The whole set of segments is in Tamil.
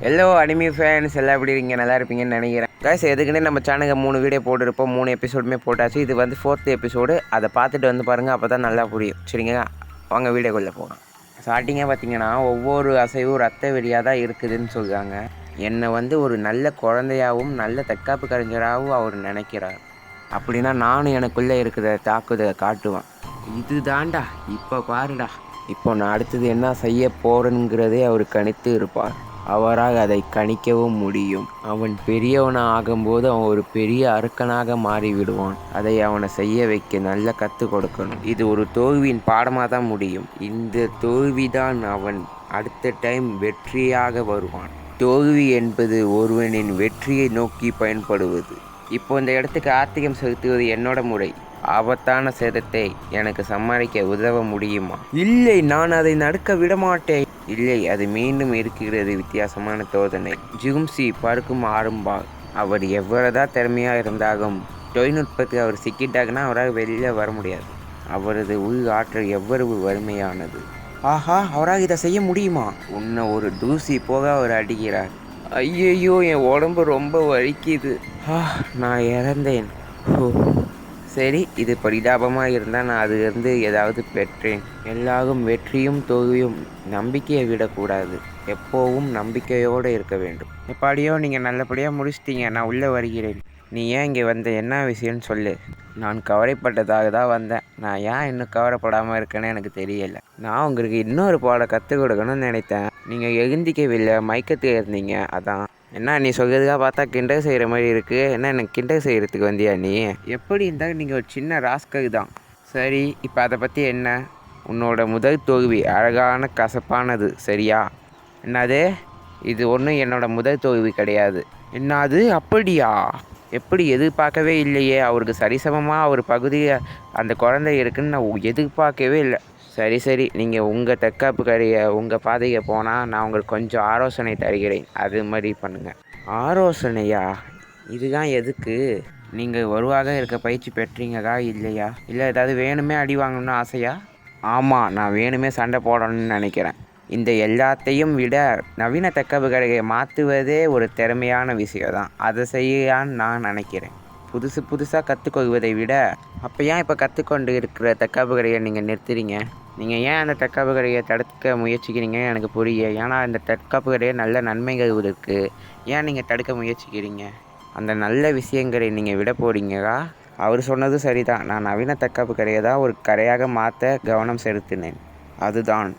ஹலோ அனிமி ஃபேன்ஸ் எல்லாம் எப்படி இருக்கீங்க? நல்லா இருப்பீங்கன்னு நினைக்கிறேன். கைஸ் எதுக்குன்னே நம்ம சேனலுக்கு 3 வீடியோ போட்டுருப்போம். 3 எபிசோடுமே போட்டாச்சு. இது வந்து 4th எபிசோடு. அதை பார்த்துட்டு வந்து பாருங்கள், அப்போ தான் நல்லா புரியும். சரிங்க, வாங்க வீடியோக்குள்ளே போகலாம். ஸ்டார்டிங்காக பார்த்தீங்கன்னா ஒவ்வொரு அசைவும் ரத்த வெறியாக தான் இருக்குதுன்னு சொல்லுவாங்க. என்னை வந்து ஒரு நல்ல குழந்தையாகவும் நல்ல தற்காப்பு கலைஞராகவும் அவர் நினைக்கிறார். அப்படின்னா நானும் எனக்குள்ளே இருக்கிற தாக்குதலை காட்டுவேன். இது தாண்டா இப்போ பாருடா, இப்போ நான் அடுத்தது என்ன செய்ய போகிறேங்கிறதே அவர் கணித்து இருப்பார். அவரால் அதை கணிக்கவும் முடியும். அவன் பெரியவனாக ஆகும்போது அவன் ஒரு பெரிய அரக்கனாக மாறிவிடுவான். அதை அவனை செய்ய வைக்க நல்லா கற்றுக் கொடுக்கணும். இது ஒரு தோல்வியின் பாடமாக தான் முடியும். இந்த தோல்விதான் அவன் அடுத்த டைம் வெற்றியாக வருவான். தோல்வி என்பது ஒருவனின் வெற்றியை நோக்கி பயன்படுவது. இப்போ இந்த இடத்துக்கு ஆத்திகம் செலுத்துவது என்னோட முறை. ஆபத்தான சேதத்தை எனக்கு சமாளிக்க உதவ முடியுமா? இல்லை, நான் அதை நடக்க விடமாட்டேன். இல்லை, அது மீண்டும் இருக்கிறது வித்தியாசமான தோதனை. ஜிகும்சி பறக்கும் ஆரம்பார். அவர் எவ்வளவுதான் திறமையாக இருந்தாலும் தொழில்நுட்பத்துக்கு அவர் சிக்கிட்டாங்கன்னா அவரால் வெளியில் வர முடியாது. அவரது உள் ஆற்றல் எவ்வளவு வறுமையானது. ஆஹா, அவரால் இதை செய்ய முடியுமா? உன்னை ஒரு தூசி போக அவர் அடிக்கிறார். ஐயையோ, என் உடம்பு ரொம்ப வலிக்குது. நான் இறந்தேன். சரி, இது பரிதாபமாக இருந்தால் நான் அதிலிருந்து ஏதாவது பெற்றேன். எல்லாரும் வெற்றியும் தோல்வியும் நம்பிக்கையை விடக்கூடாது. எப்போவும் நம்பிக்கையோடு இருக்க வேண்டும். எப்படியோ நீங்கள் நல்லபடியாக முடிச்சிட்டீங்க. நான் உள்ளே வருகிறேன். நீ ஏன் இங்கே வந்த, என்ன விஷயம்னு சொல்லு. நான் கவலைப்பட்டதாக தான் வந்தேன். நான் ஏன் இன்னும் கவலைப்படாமல் இருக்கேன்னு எனக்கு தெரியலை. நான் உங்களுக்கு இன்னொரு பாடம் கற்றுக் கொடுக்கணும்னு நினைத்தேன். நீங்கள் எழுந்திக்கவில்லை, மயக்கத்தில் இருந்தீங்க. அதான். என்ன நீ சொல்கிறதுக்காக பார்த்தா கிண்டல் செய்கிற மாதிரி இருக்குது. என்ன எனக்கு கிண்டல் செய்கிறதுக்கு வந்தியா நீ? எப்படி இருந்தால் நீங்கள் ஒரு சின்ன ராஸ்கல் தான். சரி, இப்போ அதை பற்றி என்ன? உன்னோட முதல் தோல்வி அழகான கசப்பானது, சரியா? என்னது? இது ஒன்றும் என்னோட முதல் தோல்வி கிடையாது. என்னது? அப்படியா? எப்படி? எதிர்பார்க்கவே இல்லையே. அவருக்கு சரிசமமாக ஒரு பகுதியை அந்த குழந்தை இருக்குன்னு நான் எதிர்பார்க்கவே இல்லை. சரி, நீங்கள் உங்கள் தற்காப்பு கரையை உங்கள் பாதையை போனால் நான் உங்களுக்கு கொஞ்சம் ஆலோசனை தருகிறேன். அது மாதிரி பண்ணுங்கள். ஆலோசனையா? இதுதான் எதுக்கு? நீங்கள் ஒருவாக இருக்க பயிற்சி பெற்றீங்களா இல்லையா? இல்லை ஏதாவது வேணுமே அடி வாங்கணும்னு ஆசையா? ஆமாம், நான் வேணுமே சண்டை போடணும்னு நினைக்கிறேன். இந்த எல்லாத்தையும் விட நவீன தற்காப்பு கரையை மாற்றுவதே ஒரு திறமையான விஷயம் தான். அதை செய்யான்னு நான் நினைக்கிறேன். புதுசாக கற்றுக்கொள்வதை விட அப்போ ஏன் இப்போ கற்றுக்கொண்டு இருக்கிற தற்காப்பு கரையை நீங்கள் நிறுத்துறீங்க? நீங்கள் ஏன் அந்த தற்காப்பு கரையை தடுக்க முயற்சிக்கிறீங்கன்னு எனக்கு புரியும். ஏன்னா இந்த தற்காப்பு கரையை நல்ல நன்மைகள் இருக்குது. ஏன் நீங்கள் தடுக்க முயற்சிக்கிறீங்க? அந்த நல்ல விஷயங்களை நீங்கள் விட போகிறீங்களா? அவர் சொன்னது சரிதான். நான் நவீன தற்காப்பு கரையை தான் ஒரு கரையாக மாற்ற கவனம் செலுத்தினேன். அதுதான்.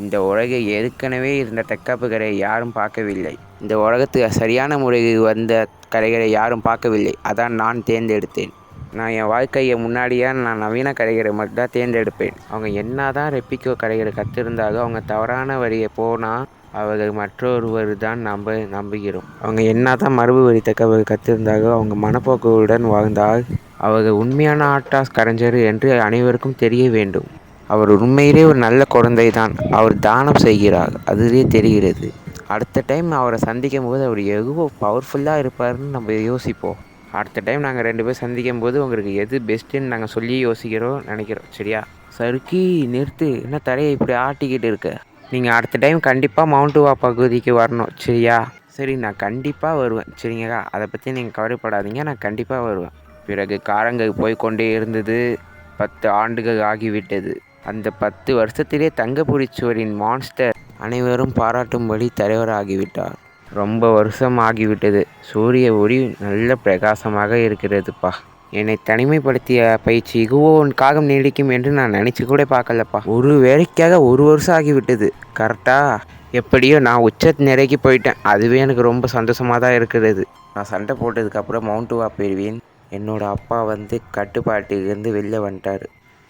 இந்த உலகை ஏற்கனவே இருந்த தற்காப்பு கரையை யாரும் பார்க்கவில்லை. இந்த உலகத்துக்கு சரியான முறையில் வந்த கரைகளை யாரும் பார்க்கவில்லை. அதான் நான் தேர்ந்தெடுத்தேன். நான் என் வாழ்க்கையை முன்னாடியே நான் நவீன கரைகளை மட்டும் தான் தேர்ந்தெடுப்பேன். அவங்க என்ன தான் ரெப்பிக்கோ கரைகளை கற்றிருந்தாலும் அவங்க தவறான வழியை போனால் அவர்கள் மற்றொருவர் தான் நம்புகிறோம். அவங்க என்ன தான் மரபு வழி தக்கவர்கள் கற்றிருந்தாலும் அவங்க மனப்போக்குடன் வாழ்ந்தால் அவர்கள் உண்மையான ஆட்டாஸ் கரைஞர் என்று அனைவருக்கும் தெரிய வேண்டும். அவர் உண்மையிலே ஒரு நல்ல குழந்தை தான். அவர் தானம் செய்கிறார், அதுவே தெரிகிறது. அடுத்த டைம் அவரை சந்திக்கும் போது அவர் எவ்வளோ பவர்ஃபுல்லாக இருப்பார்னு நம்ம யோசிப்போம். அடுத்த டைம் நாங்கள் 2 பேர் சந்திக்கும் போது உங்களுக்கு எது பெஸ்ட்டுன்னு நாங்கள் சொல்லி நினைக்கிறோம். சரியா? சருக்கி நிறுத்து, என்ன தரையை இப்படி ஆட்டிக்கிட்டு இருக்க? நீங்கள் அடுத்த டைம் கண்டிப்பாக மவுண்ட்டுவா பகுதிக்கு வரணும், சரியா? சரி, நான் கண்டிப்பாக வருவேன், சரிங்களா? அதை பற்றி நீங்கள் கவலைப்படாதீங்க, நான் கண்டிப்பாக வருவேன். பிறகு காரங்கள் போய்கொண்டே இருந்தது. 10 ஆண்டுகள் ஆகிவிட்டது. அந்த 10 வருஷத்திலே தங்கப்புரிச்சுவரின் மான்ஸ்டர் அனைவரும் பாராட்டும்படி தலைவராகிவிட்டார். ரொம்ப வருஷம் ஆகிவிட்டது. சூரிய ஒளி நல்ல பிரகாசமாக இருக்கிறதுப்பா. என்னை தனிமைப்படுத்திய பயிற்சி இகுவோனுக்காக நீடிக்கும் என்று நான் நினச்சி கூட பார்க்கலப்பா. ஒரு வேலைக்காக 1 வருஷம் ஆகிவிட்டது. கரெக்டாக? எப்படியோ நான் உச்ச நிறைக்கு போயிட்டேன். அதுவே எனக்கு ரொம்ப சந்தோஷமாக தான் இருக்கிறது. நான் சண்டை போட்டதுக்கப்புறம் மவுண்ட்டுவா போயிடுவேன். என்னோடய அப்பா வந்து கட்டுப்பாட்டிலிருந்து வெளில வந்துட்டார்.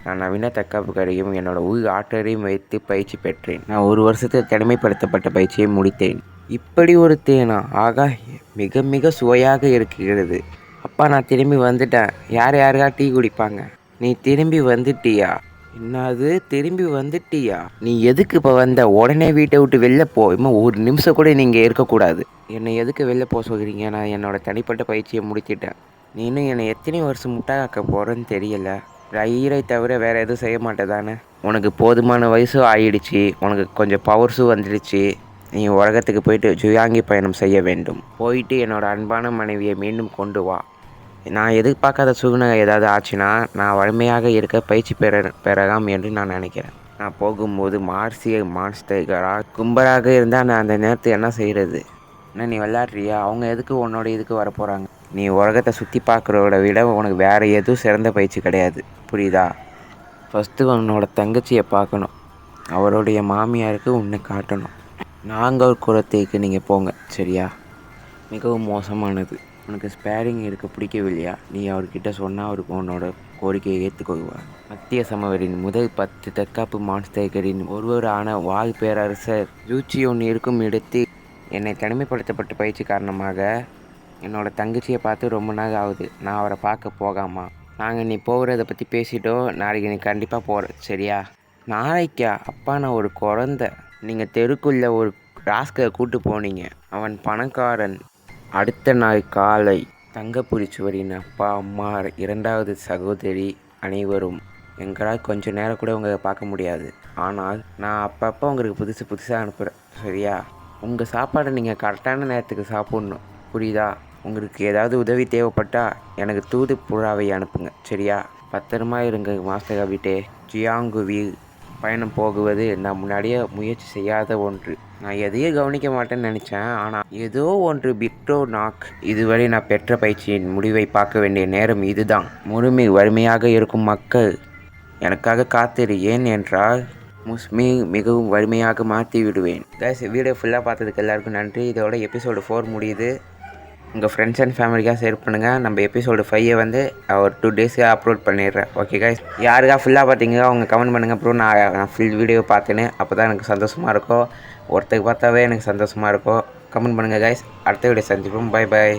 நான் நவீன தற்காப்பு கரையும் என்னோடய உள் ஆற்றலையும் வைத்து பயிற்சி பெற்றேன். நான் 1 வருஷத்தில் தனிமைப்படுத்தப்பட்ட பயிற்சியை முடித்தேன். இப்படி ஒரு தேனா? ஆகா, மிக மிக சுவையாக இருக்கிறது. அப்பா, நான் திரும்பி வந்துட்டேன். யாருக்கா டீ குடிப்பாங்க? நீ திரும்பி வந்துட்டியா? என்னது, திரும்பி வந்துட்டியா? நீ எதுக்கு இப்போ வந்த? உடனே வீட்டை விட்டு வெளில போ. இன்னும் 1 நிமிஷம் கூட நீங்கள் இருக்கக்கூடாது. என்னை எதுக்கு வெளில போக சொல்கிறீங்க? நான் என்னோடய தனிப்பட்ட பயிற்சியை முடித்திட்டேன். நீ இன்னும் என்னை எத்தனை வருஷம் முட்டாக்க போகிறேன்னு தெரியலை. ரயிலை தவிர வேறு எதுவும் செய்ய மாட்டேதானே? உனக்கு போதுமான வயசும் ஆகிடுச்சு. உனக்கு கொஞ்சம் பவர்ஸும் வந்துடுச்சு. நீ உலகத்துக்கு போயிட்டு ஜுயாங்கி பயணம் செய்ய வேண்டும். போயிட்டு என்னோடய அன்பான மனைவியை மீண்டும் கொண்டு வா. நான் எதிர்பார்க்காத சூழ்நிலை ஏதாவது ஆச்சுன்னா நான் வலிமையாக இருக்க பயிற்சி பெறலாம் என்று நான் நினைக்கிறேன். நான் போகும்போது மார்சியல் மான்ஸ்டர்களாக கும்பலாக இருந்தால் நான் அந்த நேரத்தை என்ன செய்கிறது? என்ன நீ விளையாடுறியா? அவங்க எதுக்கு உன்னோட இதுக்கு வர போகிறாங்க? நீ உலகத்தை சுற்றி பார்க்குறத விட உனக்கு வேறு எதுவும் சிறந்த பயிற்சி கிடையாது, புரியுதா? ஃபஸ்ட்டு உன்னோட தங்கச்சியை பார்க்கணும். அவருடைய மாமியாருக்கு உன்னை காட்டணும். நாங்கள் குளத்துக்கு நீங்கள் போங்க, சரியா? மிகவும் மோசமானது. உனக்கு ஸ்பேரிங் இருக்க பிடிக்கவில்லையா? நீ அவர்கிட்ட சொன்னால் அவருக்கு உன்னோட கோரிக்கையை ஏற்றுக்கொள்வார். மத்திய சமவெளியின் முதல் 10 தற்காப்பு மான்ஸ்டர்களின் ஒருவரான வால் பேரரசர் ஜூச்சியோன் இருக்கும் இடத்தில் என்னை தனிமைப்படுத்தப்பட்ட பயிற்சி காரணமாக என்னோடய தங்கச்சியை பார்த்து ரொம்ப நாள் ஆகுது. நான் அவரை பார்க்க போகாமா? நாங்கள் நீ போகிறத பற்றி பேசிட்டோம். நாளைக்கு நீ கண்டிப்பாக போகிற, சரியா? நாளைக்கா? அப்பா நான் ஒரு குழந்த. நீங்கள் தெருக்குள்ளே ஒரு ராஸ்கரை கூட்டு போனீங்க. அவன் பணக்காரன். அடுத்த நாள் காலை தங்கப்புரிச்சுவரின் அப்பா, அம்மா, 2வது சகோதரி அனைவரும் எங்களால் கொஞ்சம் நேரம் கூட உங்களை பார்க்க முடியாது. ஆனால் நான் அப்பப்போ உங்களுக்கு புதுசாக அனுப்புகிறேன், சரியா? உங்கள் சாப்பாடை நீங்கள் கரெக்டான நேரத்துக்கு சாப்பிட்ணும், புரியுதா? உங்களுக்கு ஏதாவது உதவி தேவைப்பட்டால் எனக்கு தூது புறாவை அனுப்புங்க, சரியா? பத்திரமா இருங்க மாஸ்டர் வீட்டே. ஜியாங்குவில் பயணம் போகுவது நான் முன்னாடியே முயற்சி செய்யாத ஒன்று. நான் எதையும் கவனிக்க மாட்டேன்னு நினச்சேன். ஆனால் ஏதோ ஒன்று பிட்டோ நாக். இதுவரை நான் பெற்ற பயிற்சியின் முடிவை பார்க்க வேண்டிய நேரம் இதுதான். முழுமை வறுமையாக இருக்கும் மக்கள் எனக்காக காத்திரு. ஏன் என்றால் முஸ்மி மிகவும் வலிமையாக மாற்றி விடுவேன். கைஸ், வீடியோ ஃபுல்லாக பார்த்ததுக்கு எல்லாருக்கும் நன்றி. இதோட எபிசோடு 4 முடியுது. உங்கள் ஃப்ரெண்ட்ஸ் அண்ட் ஃபேமிலிக்காக ஷேர் பண்ணுங்கள். நம்ம எபிசோடு 5 வந்து ஒரு 2 டேஸுக்கு அப்லோட் பண்ணிடுறேன். ஓகே கைஸ், யாருக்கா ஃபுல்லாக பார்த்தீங்க அவங்க கமெண்ட் பண்ணுங்கள். அப்புறம் நான் ஃபுல் வீடியோ பார்த்தேன்னு அப்போ தான் எனக்கு சந்தோஷமாக இருக்கும். ஒருத்தருக்கு பார்த்தாவே எனக்கு சந்தோஷமாக இருக்கும். கமெண்ட் பண்ணுங்கள் கைஸ். அடுத்த வீடியோ சந்திப்போம். Bye bye.